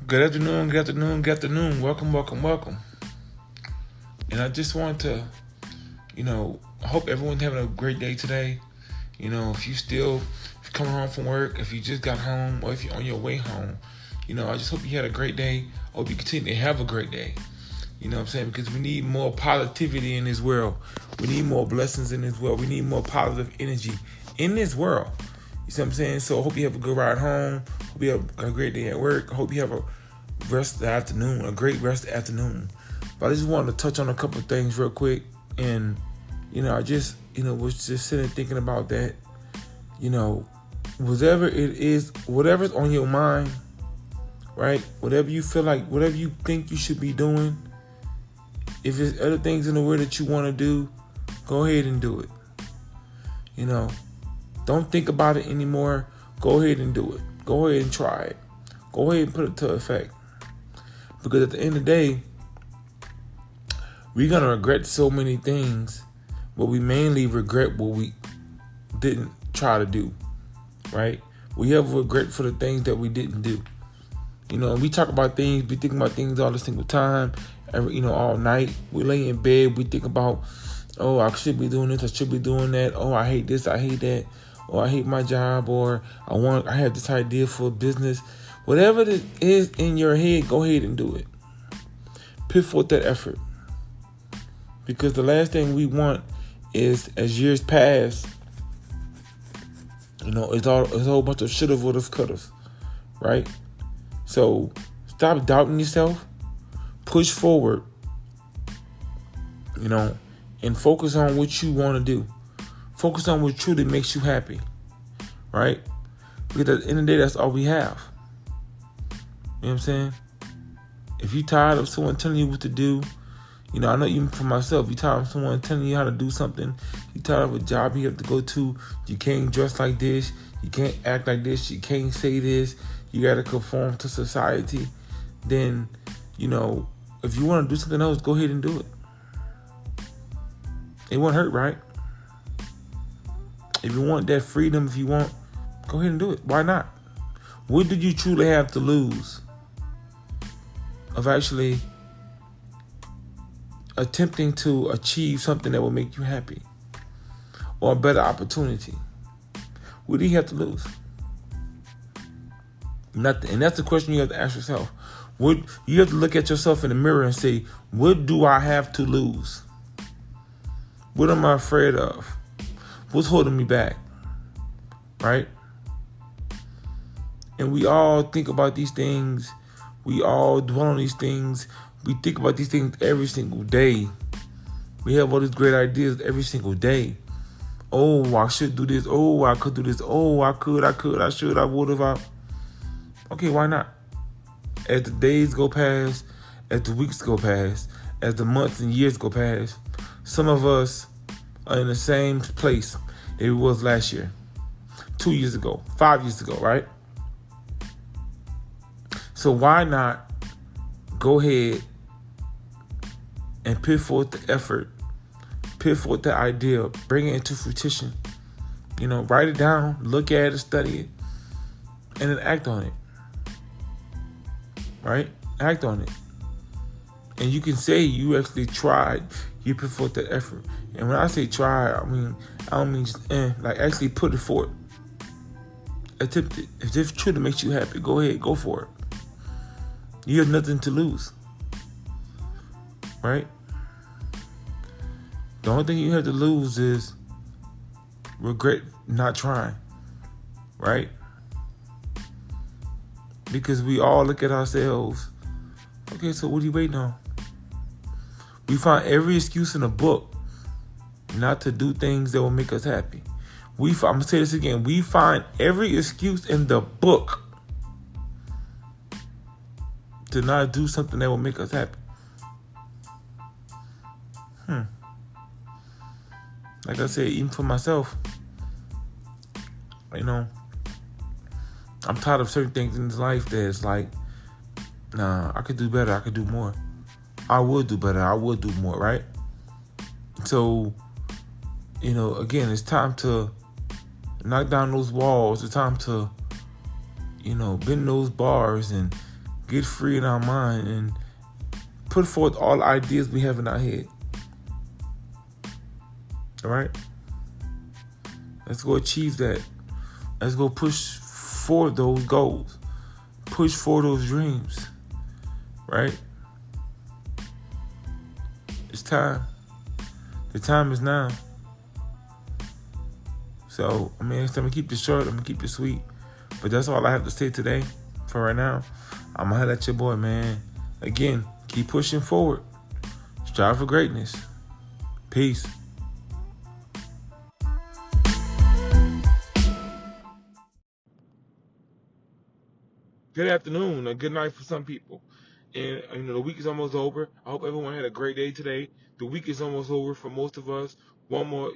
Good afternoon, good afternoon, good afternoon. Welcome, welcome, welcome. And I just want to, I hope everyone's having a great day today. If you're coming home from work, if you just got home, or if you're on your way home, I just hope you had a great day. I hope you continue to have a great day. You know what I'm saying? Because we need more positivity in this world. We need more blessings in this world. We need more positive energy in this world. You see what I'm saying? So I hope you have a good ride home. Hope you have a great day at work. I hope you have a great rest of the afternoon. But I just wanted to touch on a couple of things real quick. And, I just, was just sitting thinking about that. Whatever it is, whatever's on your mind, right? Whatever you feel like, whatever you think you should be doing, if there's other things in the world that you want to do, go ahead and do it. Don't think about it anymore. Go ahead and do it. Go ahead and try it. Go ahead and put it to effect. Because at the end of the day, we're going to regret so many things, but we mainly regret what we didn't try to do, right? We have regret for the things that we didn't do. We talk about things, we think about things all the single time, all night. We lay in bed, we think about, oh, I should be doing this, I should be doing that. Oh, I hate this, I hate that. Or I hate my job, or I have this idea for a business. Whatever it is in your head, go ahead and do it. Put forth that effort. Because the last thing we want is, as years pass, it's a whole bunch of shoulda, woulda, coulda, right? So stop doubting yourself. Push forward, and focus on what you want to do. Focus on what truly makes you happy, right? Because at the end of the day, that's all we have. You know what I'm saying? If you're tired of someone telling you what to do, I know even for myself, you're tired of someone telling you how to do something, you're tired of a job you have to go to, you can't dress like this, you can't act like this, you can't say this, you got to conform to society, then, if you want to do something else, go ahead and do it. It won't hurt, right? If you want that freedom, go ahead and do it. Why not? What did you truly have to lose of actually attempting to achieve something that will make you happy or a better opportunity? What do you have to lose? Nothing. And that's the question you have to ask yourself. You have to look at yourself in the mirror and say, what do I have to lose? What am I afraid of? What's holding me back? Right? And we all think about these things. We all dwell on these things. We think about these things every single day. We have all these great ideas every single day. Oh, I should do this. Oh, I could do this. Oh, I should, I would have. Okay, why not? As the days go past, as the weeks go past, as the months and years go past, some of us are in the same place that it was last year, 2 years ago, 5 years ago, right? So why not go ahead and put forth the effort, put forth the idea, bring it into fruition. Write it down, look at it, study it, and then act on it. Right? Act on it. And you can say you actually tried, you put forth the effort. And when I say try, I don't mean just actually put it forth. Attempt it. If it truly makes you happy, go ahead, go for it. You have nothing to lose. Right? The only thing you have to lose is regret not trying. Right? Because we all look at ourselves. Okay, so what are you waiting on? We find every excuse in the book not to do things that will make us happy. I'm going to say this again. We find every excuse in the book to not do something that will make us happy. Like I said, even for myself, I'm tired of certain things in this life that's like, nah, I could do better. I could do more. I would do better. I would do more, right? So, again, it's time to knock down those walls. It's time to, bend those bars and get free in our mind, and put forth all the ideas we have in our head. All right? Let's go achieve that. Let's go push for those goals. Push for those dreams. Right? It's time. The time is now. So, I'm gonna keep this short. I'm gonna keep it sweet. But that's all I have to say today. For right now, I'm gonna let your boy, man. Again, keep pushing forward. Strive for greatness. Peace. Good afternoon, a good night for some people. And the week is almost over. I hope everyone had a great day today. The week is almost over for most of us. One more,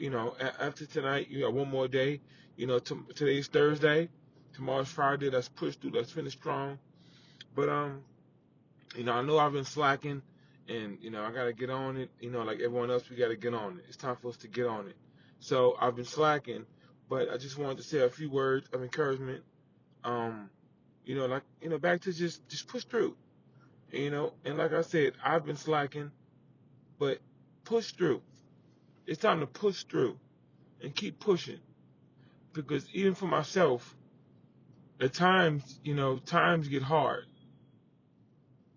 after tonight, you got one more day. Today's Thursday. Tomorrow's Friday. Let's push through. Let's finish strong. But I know I've been slacking, and I gotta get on it. Like everyone else, we gotta get on it. It's time for us to get on it. So I've been slacking, but I just wanted to say a few words of encouragement. Um, back to just push through. And like I said, I've been slacking, but push through. It's time to push through and keep pushing, because even for myself, at times, times get hard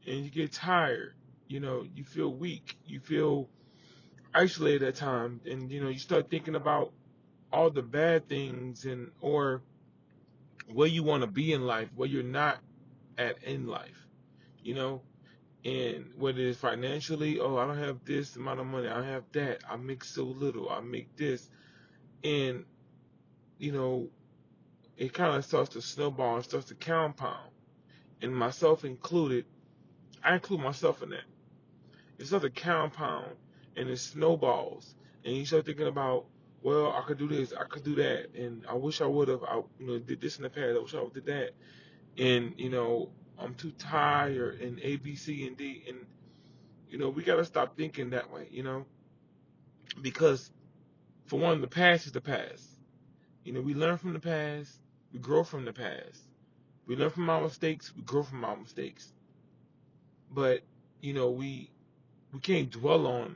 and you get tired. You feel weak, you feel isolated at times, and you start thinking about all the bad things and or where you want to be in life, where you're not at in life. You know, And whether it's financially, oh, I don't have this amount of money, I don't have that, I make so little, I make this. And, you know, it kind of starts to snowball and starts to compound. And myself included, I include myself in that. It starts to compound and it snowballs. And you start thinking about, well, I could do this, I could do that. And I wish I would have, did this in the past, I wish I would have did that. And, I'm too tired and A, B, C, and D. And we got to stop thinking that way, because for one, the past is the past. We learn from the past, we grow from the past. We learn from our mistakes, we grow from our mistakes. But, we can't dwell on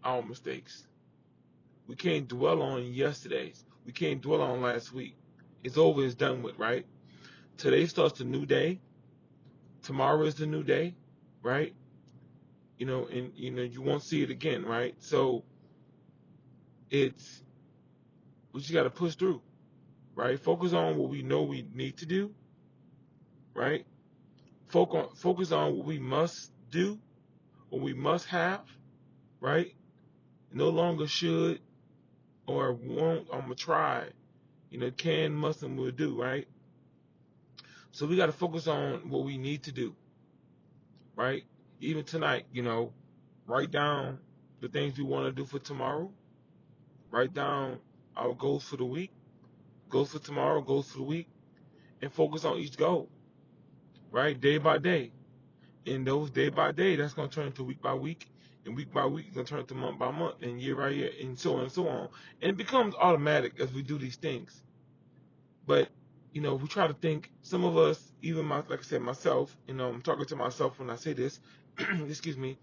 our mistakes. We can't dwell on yesterday's. We can't dwell on last week. It's over, it's done with, right? Today starts a new day. Tomorrow is the new day, right? And you won't see it again, right? So it's we just gotta push through, right? Focus on what we know we need to do, right? Focus on what we must do, what we must have, right? No longer should or won't. I'm gonna try. Can, must, and will do, right? So we gotta focus on what we need to do, right? Even tonight, write down the things we want to do for tomorrow. Write down our goals for the week, goals for tomorrow, goals for the week, and focus on each goal, right? Day by day. And those day by day, that's going to turn into week by week, and week by week, it's going to turn into month by month, and year by year, and so on and so on. And it becomes automatic as we do these things. But, we try to think, some of us, even like I said, myself, I'm talking to myself when I say this, excuse me,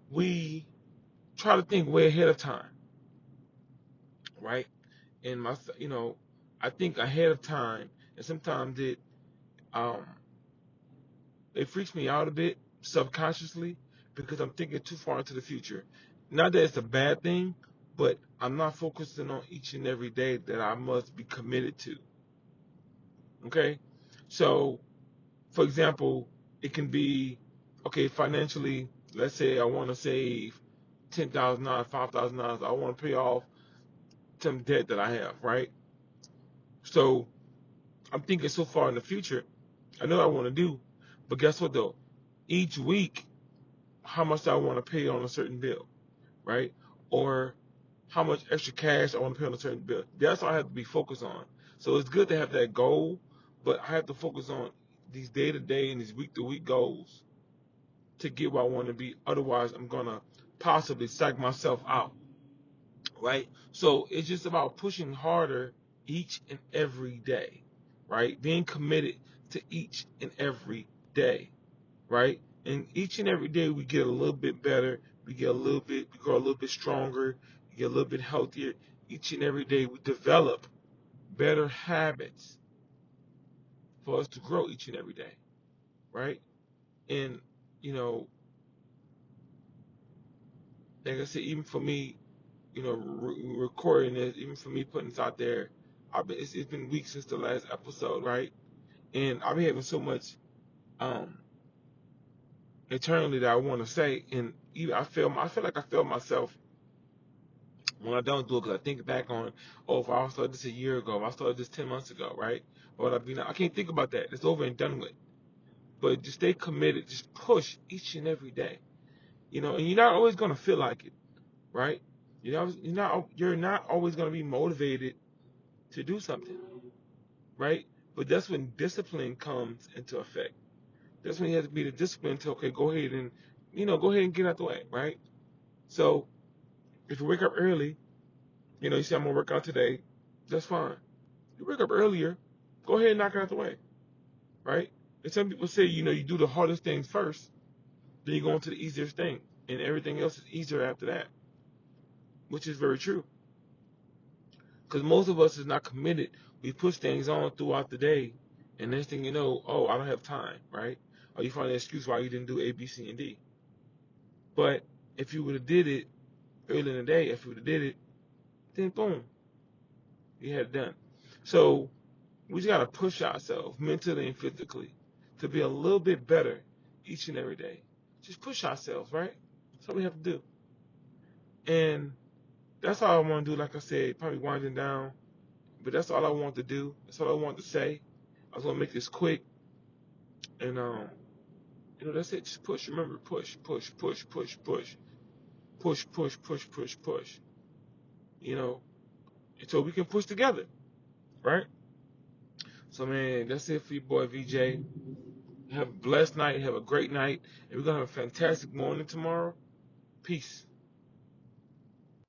we try to think way ahead of time, right? And I think ahead of time, and sometimes um, it freaks me out a bit subconsciously because I'm thinking too far into the future. Not that it's a bad thing, but I'm not focusing on each and every day that I must be committed to. Okay? So, for example, it can be, okay, financially, let's say I want to save $10,000, $5,000. I want to pay off some debt that I have, right? So, I'm thinking so far in the future. I know what I want to do, but guess what though? Each week, how much I want to pay on a certain bill, right? Or how much extra cash I want to pay on a certain bill. That's what I have to be focused on. So it's good to have that goal, but I have to focus on these day-to-day and these week-to-week goals to get where I want to be. Otherwise, I'm going to possibly psych myself out, right? So it's just about pushing harder each and every day, right? Being committed to each and every day, right? And each and every day we get a little bit better. We grow a little bit stronger. We get a little bit healthier. Each and every day we develop better habits for us to grow each and every day, right? And, you know, like I said, even for me, recording this, even for me putting this out there, it's been weeks since the last episode, right? And I've been having so much um, internally that I want to say, and even I feel like I fail myself when I don't do it because I think back on, oh, if I started this a year ago, if I started this 10 months ago, right? But I can't think about that. It's over and done with. But just stay committed. Just push each and every day. And you're not always gonna feel like it, right? You're not always gonna be motivated to do something, right? But that's when discipline comes into effect. That's when you have to be the discipline to, okay, go ahead and get out the way, right? So if you wake up early, you say I'm gonna work out today, that's fine. You wake up earlier, go ahead and knock it out the way, right? And some people say, you do the hardest things first, then you go into the easiest thing, and everything else is easier after that, which is very true. Because most of us is not committed. We push things on throughout the day, and next thing you know, oh, I don't have time, right? Or you find an excuse why you didn't do A, B, C, and D. But if you would have did it early in the day, if you would have did it, then boom, you had it done. So we just gotta push ourselves mentally and physically to be a little bit better each and every day. Just push ourselves, right? That's what we have to do. And that's all I want to do. Like I said, probably winding down, but that's all I want to do. That's all I want to say. I was gonna make this quick, and that's it. Just push. Remember, push, push, push, push, push, push, push, push, push, push. So we can push together, right? So man, that's it for your boy VJ. Have a blessed night. Have a great night, and we're gonna have a fantastic morning tomorrow. Peace.